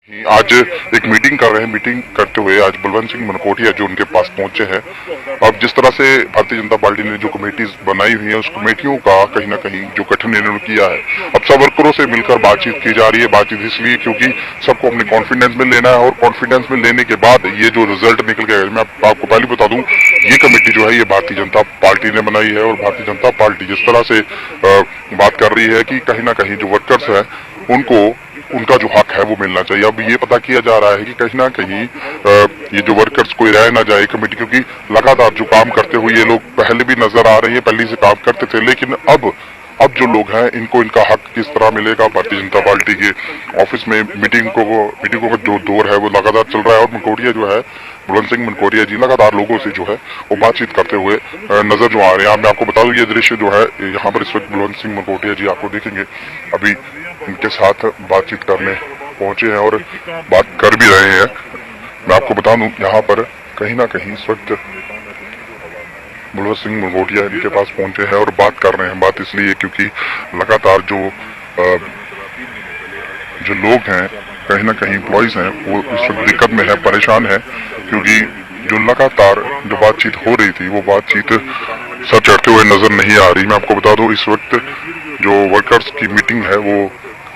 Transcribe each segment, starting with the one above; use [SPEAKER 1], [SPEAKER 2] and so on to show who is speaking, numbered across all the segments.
[SPEAKER 1] आज एक मीटिंग कर रहे हैं। मीटिंग करते हुए आज बलवंत सिंह मनकोटिया जो उनके पास पहुंचे हैं। अब जिस तरह से भारतीय जनता पार्टी ने जो कमेटीज बनाई हुई है, उस कमेटियों का कहीं ना कहीं जो गठन इन्होंने किया है, अब सब वर्करों से मिलकर बातचीत की जा रही है। बातचीत इसलिए क्योंकि सबको अपने कॉन्फिडेंस में लेना है, और कॉन्फिडेंस में लेने के बाद ये जो रिजल्ट निकल गया है, मैं आपको पहले बता दूं, ये कमेटी जो है ये भारतीय जनता पार्टी ने बनाई है। और भारतीय जनता पार्टी जिस तरह से बात कर रही है कि कहीं ना कहीं जो वर्कर्स है उनको उनका जो हक है वो मिलना चाहिए। अब ये पता किया जा रहा है कि कहीं ना कहीं ये जो वर्कर्स कोई रह ना जाए कमेटी, क्योंकि लगातार जो काम करते हुए ये लोग पहले भी नजर आ रही है, पहले से काम करते थे, लेकिन अब जो लोग हैं इनको इनका हक किस तरह मिलेगा। भारतीय जनता पार्टी के ऑफिस में मीटिंगों का जो दौर है वो लगातार चल रहा है, और मनकोटिया जो है, बलवंत सिंह मनकोटिया जी लगातार लोगों से जो है वो बातचीत करते हुए नजर जो आ रहे हैं। मैं आपको बता दूं, ये दृश्य जो है यहाँ पर इस वक्त बलवंत सिंह मनकोटिया जी आपको देखेंगे, अभी उनके साथ बातचीत करने पहुंचे हैं और बात कर भी रहे हैं। मैं आपको बता दूं, यहाँ पर कहीं ना कहीं इस वक्त बलवंत सिंह मनकोटिया इनके पास पहुंचे हैं और बात कर रहे हैं। बात इसलिए क्योंकि लगातार जो लोग हैं, कहीं ना कहीं एम्प्लॉइज हैं, वो इस वक्त दिक्कत में है, परेशान है, क्योंकि जो लगातार जो बातचीत हो रही थी वो बातचीत सर चढ़ते हुए नजर नहीं आ रही। मैं आपको बता दूं, इस वक्त जो वर्कर्स की मीटिंग है वो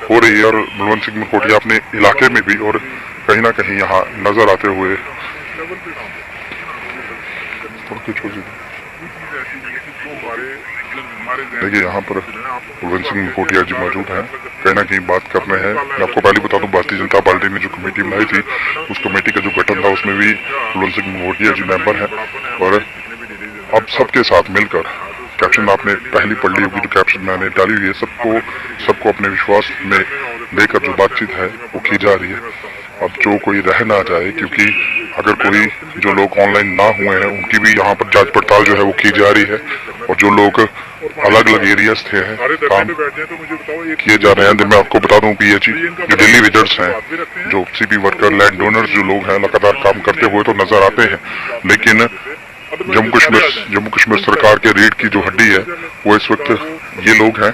[SPEAKER 1] हो रही है, और बलवंत सिंह मनकोटिया अपने इलाके में भी और कहीं ना कहीं यहाँ नजर आते हुए देखिए, यहाँ पर बलवंत सिंह मनकोटिया जी मौजूद हैं, कहीं ना कहीं बात कर रहे हैं। मैं आपको पहले बता दूं, भारतीय जनता पार्टी ने जो कमेटी बनाई थी, उस कमेटी का जो गठन था उसमें भी बलवंत सिंह मनकोटिया जी मेंबर हैं। और अब सबके साथ मिलकर, कैप्शन आपने पहली पढ़ ली होगी, जो कैप्शन मैंने डाली हुई है, सबको अपने विश्वास में लेकर जो बातचीत है वो की जा रही है। अब जो कोई रह ना जाए, क्योंकि अगर कोई जो लोग ऑनलाइन ना हुए हैं उनकी भी यहाँ पर जांच पड़ताल जो है वो की जा रही है, और जो लोग अलग अलग एरियाज थे हैं काम किए जा रहे हैं। मैं आपको बता दूं कि ये जो दिल्ली विजिटर्स हैं, जो सीपी वर्कर, लैंड डोनर्स जो लोग हैं, लगातार काम करते हुए तो नजर आते हैं, लेकिन जम्मू कश्मीर सरकार के रीढ़ की जो हड्डी है वो इस वक्त ये लोग हैं,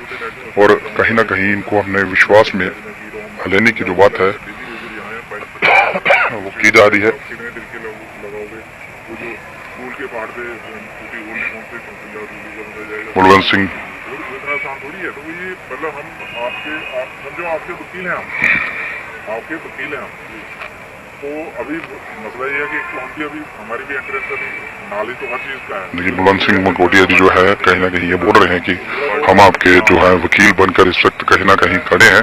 [SPEAKER 1] और कहीं ना कहीं इनको हमने विश्वास में लेने की जो बात है वो की जा रही है। बलवंत सिंह
[SPEAKER 2] तो अभी मसला ये है कि क्योंकि अभी हमारी भी इंटरेस्ट नाली तो हर चीज का है।
[SPEAKER 1] देखिए, बलवंत सिंह मनकोटिया जी जो है कहीं ना कहीं ये बोल रहे हैं कि हम आपके जो है वकील बनकर इस वक्त कहीं ना कहीं खड़े हैं।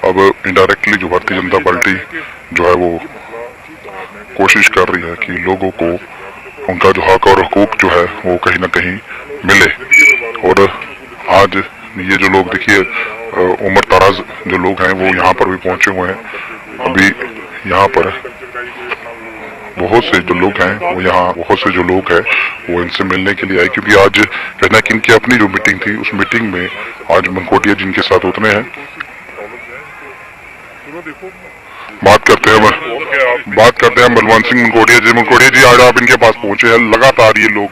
[SPEAKER 1] अब इनडायरेक्टली जो भारतीय जनता पार्टी जो है वो कोशिश कर रही है कि लोगों को उनका जो हक और हुकूक जो है वो कहीं ना कहीं मिले। और आज ये जो लोग, देखिए, उमर दराज जो लोग हैं वो यहाँ पर भी पहुंचे हुए हैं। अभी यहाँ पर बहुत से जो लोग हैं वो इनसे मिलने के लिए आए, क्योंकि आज कहना कि इनकी अपनी जो मीटिंग थी, उस मीटिंग में आज मनकोटिया जी इनके साथ उतरे हैं। बात करते हैं बलवंत सिंह मनकोटिया जी आज आप इनके पास पहुंचे हैं। लगातार ये लोग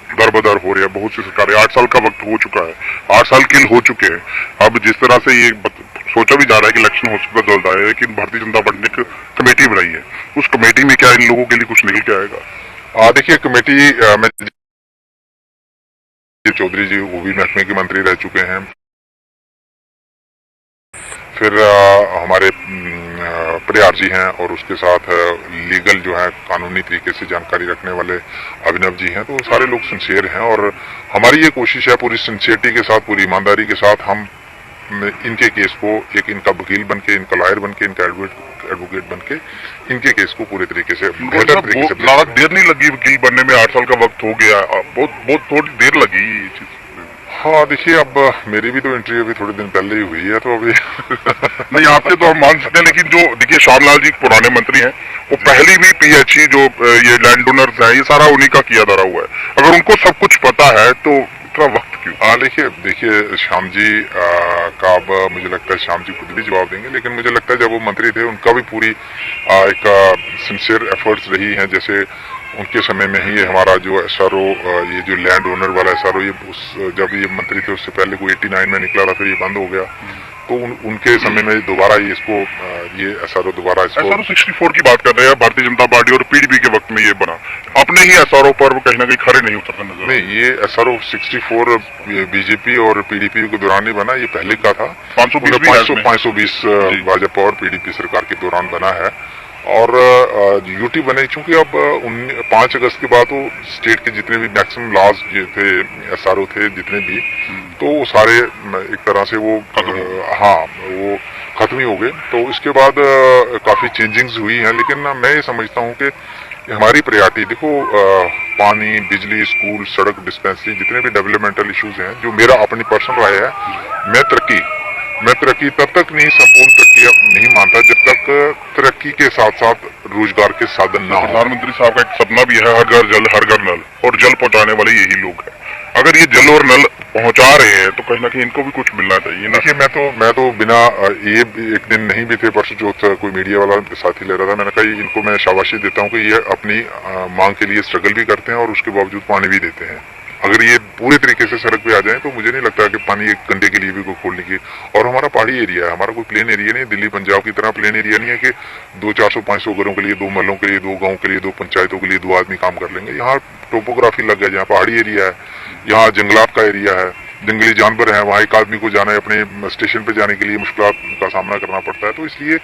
[SPEAKER 1] दरबदर हो रहे हैं, बहुत सी सरकारें, 8 साल का वक्त हो चुका है, 8 साल किल हो चुके हैं। अब जिस तरह से ये सोचा भी जा रहा है कि इलेक्शन हो सकता जल्द आए, लेकिन भारतीय जनता पार्टी ने एक कमेटी बनाई है, उस कमेटी में क्या इन लोगों के लिए कुछ निकल के आएगा? देखिए, कमेटी में चौधरी जी वो भी महकमे के मंत्री रह चुके हैं, फिर हमारे प्रयार जी हैं, और उसके साथ लीगल जो है कानूनी तरीके से जानकारी रखने वाले अभिनव जी हैं। तो सारे लोग सिंसियर हैं, और हमारी ये कोशिश है पूरी सिंसियरिटी के साथ, पूरी ईमानदारी के साथ हम इनके केस को, एक इनका वकील बनके, इनका लॉयर बनके, इनका एडवोकेट बनके इनके केस को पूरे तरीके से, बेहतर तरीके से। देर नहीं लगी वकील बनने में, 8 साल का वक्त हो गया, बहुत थोड़ी देर लगी ये चीज। हाँ, देखिए, अब मेरी भी तो एंट्री अभी थोड़े दिन पहले ही हुई है, तो अभी नहीं, आपसे तो हम मान सकते हैं, लेकिन जो देखिए श्यामलाल जी पुराने मंत्री हैं, वो पहली भी पीएचई जो ये लैंड डोनर्स हैं, ये सारा उन्हीं का किया धरा हुआ है। अगर उनको सब कुछ पता है तो इतना वक्त क्यों? देखिए श्याम जी का अब मुझे लगता है श्याम जी खुद भी जवाब देंगे, लेकिन मुझे लगता है जब वो मंत्री थे उनका भी पूरी एक सिंसियर एफर्ट्स रही हैं। जैसे उनके समय में ही हमारा जो एसआरओ, ये जो लैंड ओनर वाला एसआरओ, ये जब ये मंत्री थे उससे पहले कोई 89 में निकला था, फिर ये बंद हो गया। तो उनके समय में दोबारा ये SRO दोबारा इसको
[SPEAKER 2] SRO 64 की बात कर रहे हैं, भारतीय जनता पार्टी और PDP के वक्त में ये बना, अपने ही SRO पर कहीं ना कहीं खड़े नहीं उतरते नजर।
[SPEAKER 1] नहीं, ये SRO 64 BJP और PDP के दौरान ही बना, ये पहले का था। 520 भाजपा और PDP सरकार के दौरान बना है। और यूटी बने चूंकि अब 5 अगस्त के बाद वो स्टेट के जितने भी मैक्सिमम लॉज थे, SRO थे जितने भी, तो वो सारे एक तरह से वो वो खत्म ही हो गए। तो इसके बाद काफी चेंजिंग्स हुई हैं, लेकिन मैं ये समझता हूँ कि हमारी प्रायोरिटी देखो, पानी, बिजली, स्कूल, सड़क, डिस्पेंसरी, जितने भी डेवलपमेंटल इश्यूज हैं, जो मेरा अपनी पर्सनल राय है, मैं तरक्की तब तक नहीं, संपूर्ण तरक्की नहीं मानता जब तक तरक्की के साथ साथ रोजगार के साधन ना हो।
[SPEAKER 2] प्रधानमंत्री साहब का एक सपना भी है, हर घर जल हर घर नल, और जल पहुंचाने वाले यही लोग हैं। अगर ये जल और नल पहुंचा रहे हैं तो कहीं ना कहीं इनको भी कुछ मिलना चाहिए।
[SPEAKER 1] देखिए, मैं तो बिना ये एक दिन नहीं भी थे, परसों जो कोई मीडिया वाला साथी ले रहा था, मैंने कहा इनको मैं शाबाशी देता हूँ कि ये अपनी मांग के लिए स्ट्रगल भी करते हैं और उसके बावजूद पानी भी देते हैं। अगर ये पूरे तरीके से सड़क पे आ जाए तो मुझे नहीं लगता कि पानी एक घंटे के लिए भी कोई खोलने की। और हमारा पहाड़ी एरिया है, हमारा कोई प्लेन एरिया नहीं, दिल्ली पंजाब की तरह प्लेन एरिया नहीं है कि 200-400-500 घरों के लिए, 2 महलों के लिए, 2 गाँव के लिए, 2 पंचायतों के लिए 2 आदमी काम कर लेंगे। यहाँ टोपोग्राफी लग गया, जहाँ पहाड़ी एरिया है, यहाँ जंगलात का एरिया है, जंगली जानवर है, वहाँ एक आदमी को जाना है अपने स्टेशन पे जाने के लिए मुश्किलात का सामना करना पड़ता है। तो इसलिए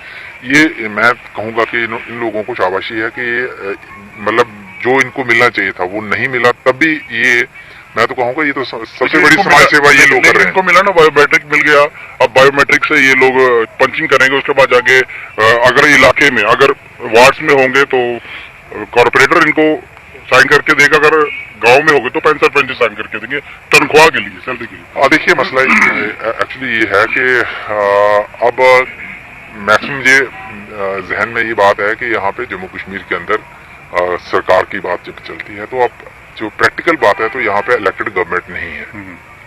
[SPEAKER 1] ये मैं कहूँगा कि इन लोगों को शाबाशी है कि मतलब जो इनको मिलना चाहिए था वो नहीं मिला, तब भी ये मैं तो कहूँगा ये तो सबसे बड़ी समाज सेवा ये लोग कर रहे हैं।
[SPEAKER 2] इनको मिला ना, बायोमेट्रिक मिल गया, अब बायोमेट्रिक से ये लोग पंचिंग करेंगे, उसके बाद जाके अगर इलाके में, अगर वार्ड्स में होंगे तो कॉर्पोरेटर इनको साइन करके देगा, अगर गांव में होंगे तो पंच साइन करके देंगे तनख्वाह के लिए, सैलरी के लिए।
[SPEAKER 1] देखिए, मसला एक्चुअली ये है कि अब मैक्सिमम ये जहन में ये बात है कि यहाँ पे जम्मू कश्मीर के अंदर सरकार की बात जब चलती है तो अब जो प्रैक्टिकल बात है तो यहाँ पे इलेक्टेड गवर्नमेंट नहीं है।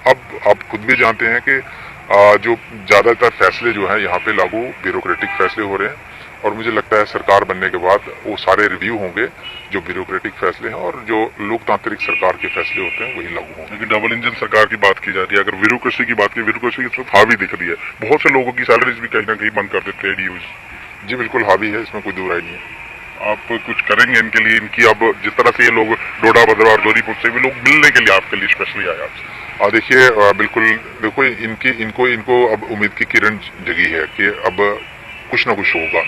[SPEAKER 1] अब आप खुद भी जानते हैं कि जो ज्यादातर फैसले जो हैं यहाँ पे लागू ब्यूरोक्रेटिक फैसले हो रहे हैं, और मुझे लगता है सरकार बनने के बाद वो सारे रिव्यू होंगे, जो ब्यूरोक्रेटिक फैसले हैं और जो लोकतांत्रिक सरकार के फैसले होते हैं वही लागू होंगे।
[SPEAKER 2] लेकिन डबल इंजन सरकार की बात की जा रही है, अगर ब्यूरोक्रेसी की बात की, ब्यूरोक्रेसी इसमें हावी दिख रही है, बहुत से लोगों की सैलरीज भी कहीं ना कहीं बंद कर देते हैं डीयूज।
[SPEAKER 1] जी बिल्कुल हावी है, इसमें कोई दो राय नहीं है।
[SPEAKER 2] आप कुछ करेंगे इनके लिए? इनकी अब जिस तरह से ये लोग डोडा भद्रा और जोधपुर से भी लोग मिलने के लिए आपके लिए स्पेशली आए आपसे।
[SPEAKER 1] देखिए, बिल्कुल देखो, इनको अब उम्मीद की किरण जगी है कि अब कुछ ना कुछ होगा।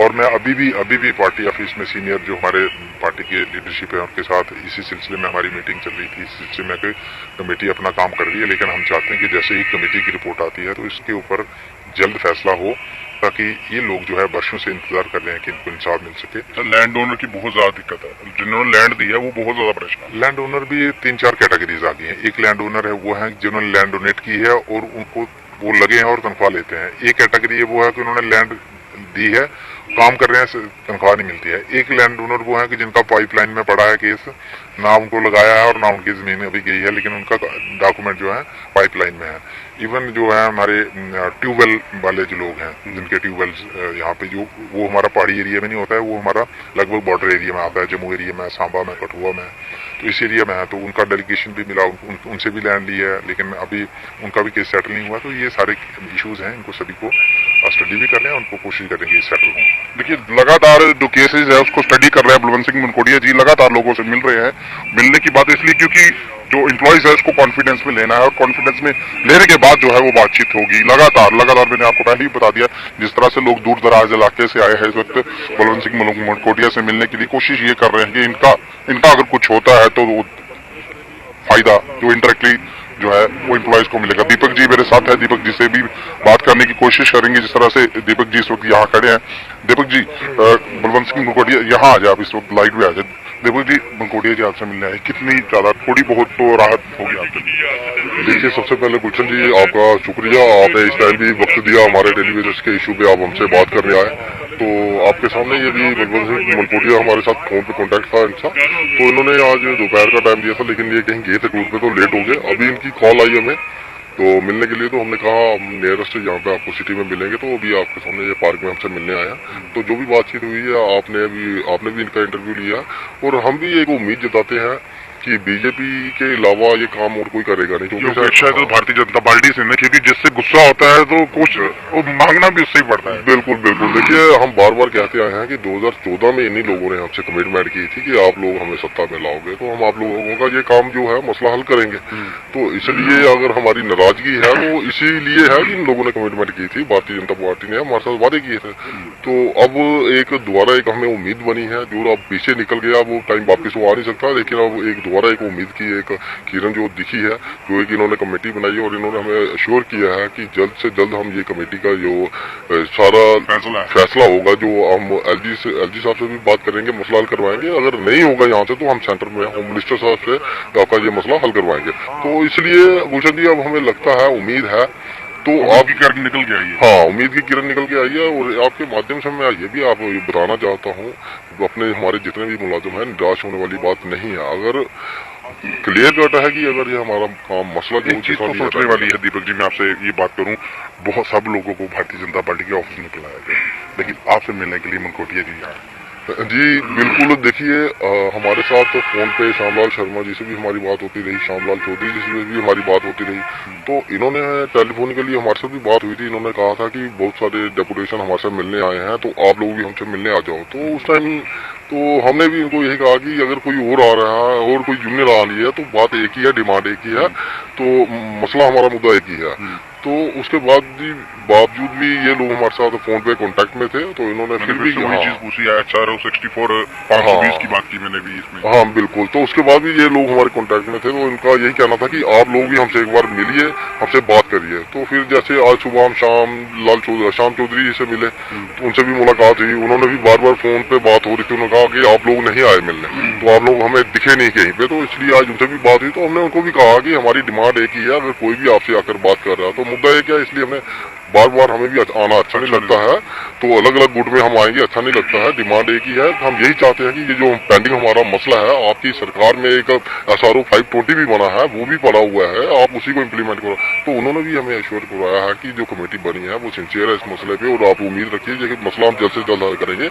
[SPEAKER 1] और मैं अभी भी पार्टी ऑफिस में सीनियर जो हमारे पार्टी की लीडरशिप है उनके साथ इसी सिलसिले में हमारी मीटिंग चल रही थी। इस सिलसिले में कि कमेटी अपना काम कर रही है, लेकिन हम चाहते हैं कि जैसे ही कमेटी की रिपोर्ट आती है तो इसके ऊपर जल्द फैसला हो, ताकि ये लोग जो है वर्षों से इंतजार कर रहे हैं कि इनको इंसाफ मिल सके।
[SPEAKER 2] तो लैंड ओनर की बहुत ज्यादा दिक्कत है, जिन्होंने लैंड दी है वो बहुत ज्यादा परेशान।
[SPEAKER 1] लैंड ओनर भी 3-4 कैटेगरीज आ गई हैं। एक लैंड ओनर है वो है जिन्होंने लैंड डोनेट की है और उनको वो लगे हैं और तनख्वाह लेते हैं। एक कैटेगरी वो है कि उन्होंने लैंड दी है, काम कर रहे हैं, तनख्वाह नहीं मिलती है। एक लैंड ओनर वो है कि जिनका पाइपलाइन में पड़ा है केस, ना उनको लगाया है और ना उनकी जमीन अभी गई है, लेकिन उनका डॉक्यूमेंट जो है पाइपलाइन में है। इवन जो है हमारे ट्यूबवेल वाले जो लोग हैं, जिनके ट्यूबवेल्स यहाँ पे जो वो हमारा पहाड़ी एरिया में नहीं होता है, वो हमारा लगभग बॉर्डर एरिया में आता है, जम्मू एरिया में, सांबा में, कठुआ में, तो इस एरिया में है। तो उनका डेलीगेशन भी मिला, उनसे भी लैंड ली है, लेकिन अभी उनका भी केस सेटल नहीं हुआ। तो ये सारे इशूज हैं, इनको सभी को स्टडी भी कर रहे हैं, उनको कोशिश करेंगे सेटल हों।
[SPEAKER 2] देखिए, लगातार जो केसेस है उसको स्टडी कर रहे हैं बलवंत सिंह मनकोटिया जी, लगातार लोगों से मिल रहे हैं। मिलने की बात इसलिए क्योंकि जो एम्प्लॉइज है उसको कॉन्फिडेंस में लेना है, और कॉन्फिडेंस में लेने के बाद जो है वो बातचीत होगी। लगातार मैंने आपको पहले ही बता दिया, जिस तरह से लोग दूर दराज इलाके से आए हैं इस वक्त बलवंत सिंह मनकोटिया से मिलने के लिए, कोशिश ये कर रहे हैं कि इनका अगर कुछ होता है तो फायदा जो इंडायरेक्टली जो है वो एम्प्लॉइज को मिलेगा। दीपक जी मेरे साथ है, दीपक जी से भी बात करने की कोशिश करेंगे। जिस तरह से दीपक जी इस वक्त यहाँ खड़े हैं, दीपक जी बलवंत सिंह मनकोटिया यहाँ आ जाए, आप इस वक्त लाइव में आ जाए। दीपक जी, मनकोटिया जी आपसे मिलने आए, कितनी ज्यादा थोड़ी बहुत तो राहत होगी आपके लिए?
[SPEAKER 3] देखिए, सबसे पहले गुलशन जी आपका शुक्रिया, आपने इस टाइम भी वक्त दिया, हमारे टेलीविजन के इशू पे आप हमसे बात करने आए। तो आपके सामने ये भी बलवंत सिंह मनकोटिया हमारे साथ फोन पे कांटेक्ट था इनका, तो इन्होंने आज दोपहर का टाइम दिया था, लेकिन ये कहीं गए थे टूर पे तो लेट हो गए। अभी इनकी कॉल आई हमें तो मिलने के लिए, तो हमने कहा हम नियरेस्ट यहाँ पे आपको सिटी में मिलेंगे। तो अभी आपके सामने ये पार्क में हमसे मिलने आया। तो जो भी बातचीत हुई है, आपने भी इनका इंटरव्यू लिया, और हम भी एक उम्मीद जताते हैं कि बीजेपी के अलावा ये काम और कोई करेगा नहीं, क्योंकि
[SPEAKER 2] अपेक्षा है तो भारतीय जनता पार्टी से ना, क्योंकि जिससे गुस्सा होता है तो कुछ वो मांगना भी उससे ही पड़ता है।
[SPEAKER 3] बिल्कुल बिल्कुल। देखिए, हम बार बार कहते आए हैं कि 2014 में इन्हीं लोगों ने हमसे कमिटमेंट की थी कि आप लोग हमें सत्ता में लाओगे तो हम आप लोगों का ये काम जो है मसला हल करेंगे। तो इसलिए अगर हमारी नाराजगी है वो इसीलिए है कि इन लोगों ने कमिटमेंट की थी, भारतीय जनता पार्टी ने हमारे साथ वादे किए थे। तो अब एक दोबारा एक हमें उम्मीद बनी है, जो अब पीछे निकल गया वो टाइम वापस वो आ नहीं सकता, लेकिन अब एक दोबारा एक उम्मीद की एक किरण जो दिखी है, जो एक इन्होंने कमेटी बनाई है और इन्होंने हमें अश्योर किया है कि जल्द से जल्द हम ये कमेटी का जो सारा फैसला होगा, जो हम एलजी साहब से भी बात करेंगे, मसला हल करवाएंगे। अगर नहीं होगा यहाँ से तो हम सेंटर में होम मिनिस्टर साहब से आपका ये मसला हल करवाएंगे। तो इसलिए गुलशन जी, अब हमें लगता है, उम्मीद है, तो
[SPEAKER 2] आपकी किरण निकल के आई है।
[SPEAKER 3] हाँ, उम्मीद की किरण निकल के आई है। और आपके माध्यम से मैं ये भी आप बताना चाहता हूँ, अपने हमारे जितने भी मुलाजिम हैं, निराश होने वाली बात नहीं है। अगर क्लियर कट है कि अगर ये हमारा काम मसला
[SPEAKER 2] एक चीज तो सोचने वाली है दीपक जी, मैं आपसे ये बात करूं, बहुत सब लोगों को भारतीय जनता पार्टी के ऑफिस में बुलाया गया, लेकिन आपसे मिलने के लिए मनकोटिया जी आए।
[SPEAKER 3] जी बिल्कुल। देखिए, हमारे साथ तो फोन पे श्यामलाल शर्मा जी से भी हमारी बात होती रही, श्यामलाल चौधरी जी से भी हमारी बात होती रही। तो इन्होंने टेलीफोनिकली हमारे साथ भी बात हुई थी। इन्होंने कहा था कि बहुत सारे डेपुटेशन हमारे साथ मिलने आए हैं, तो आप लोग भी हमसे मिलने आ जाओ। तो उस टाइम तो हमने भी इनको यही कहा कि अगर कोई और आ रहा है और कोई यूनियन आ रही है तो बात एक ही है, डिमांड एक ही है, तो मसला हमारा मुद्दा एक ही है। तो उसके बावजूद भी ये लोग हमारे साथ फोन पे कांटेक्ट में थे, तो इन्होंने फिर भी
[SPEAKER 2] वही चीज पूछी है, HRO 64 520 की बात की मैंने भी इसमें।
[SPEAKER 3] हाँ बिल्कुल। तो उसके बाद भी ये लोग हमारे कांटेक्ट में थे, तो इनका यही कहना था कि आप लोग भी हमसे एक बार मिलिए, हमसे बात करिए। तो फिर जैसे आज सुबह हम श्याम चौधरी जी से मिले, तो उनसे भी मुलाकात हुई। उन्होंने भी बार बार फोन पे बात हो रही थी, उन्होंने कहा कि आप लोग नहीं आए मिलने, तो आप लोग हमें दिखे नहीं कहीं पे। तो इसलिए आज उनसे भी बात हुई, तो हमने उनको भी कहा कि हमारी डिमांड एक ही है, अगर कोई भी आपसे आकर बात कर रहा है तो मुद्दा एक है। इसलिए हमें बार बार हमें भी आना अच्छा नहीं लगता है, तो अलग अलग गुट में हम आएंगे अच्छा नहीं लगता है। डिमांड एक ही है। हम यही चाहते हैं कि ये जो पेंडिंग हमारा मसला है, आपकी सरकार में एक SRO 520 भी बना है, वो भी पड़ा हुआ है, आप उसी को इम्प्लीमेंट करो। तो उन्होंने भी हमें एश्योर करवाया है कि जो कमेटी बनी है वो सिंसियर है इस मसले पे, और आप उम्मीद रखिए कि मसला हम जल्द से जल्द हल करेंगे।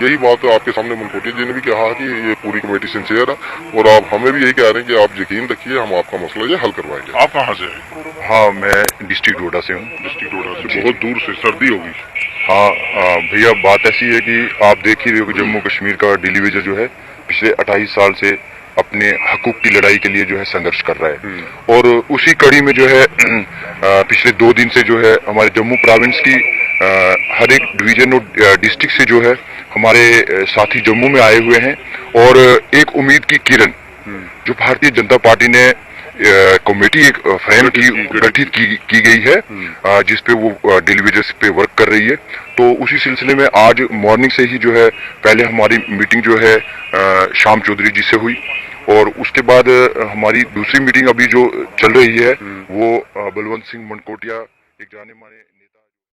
[SPEAKER 3] यही बात आपके सामने मनकोटिया जी ने भी कहा कि ये पूरी कमेटी सिंसियर है, और आप हमें भी यही कह रहे हैं कि आप यकीन रखिए, हम आपका मसला ये हल करवाएंगे।
[SPEAKER 2] आप कहाँ से हैं?
[SPEAKER 1] हाँ, मैं डिस्ट्रिक्ट डोडा से हूँ।
[SPEAKER 2] डिस्ट्रिक्ट डोडा से, बहुत दूर से, सर्दी होगी।
[SPEAKER 1] हाँ भैया, बात ऐसी है कि आप देख ही रहे हो कि जम्मू कश्मीर का डेलीवेजर जो है पिछले 28 साल से अपने हकूक की लड़ाई के लिए जो है संघर्ष कर रहा है, और उसी कड़ी में जो है पिछले 2 दिन से जो है हमारे जम्मू प्रोविंस की हर एक डिवीजन और डिस्ट्रिक्ट से जो है हमारे साथी जम्मू में आए हुए हैं, और एक उम्मीद की किरण जो भारतीय जनता पार्टी ने कमेटी एक फ्रेम की गठित की गई है, जिसपे वो डेलीवेजर्स पे वर्क कर रही है। तो उसी सिलसिले में आज मॉर्निंग से ही जो है पहले हमारी मीटिंग जो है श्याम चौधरी जी से हुई, और उसके बाद हमारी दूसरी मीटिंग अभी जो चल रही है वो बलवंत सिंह मनकोटिया, एक जाने माने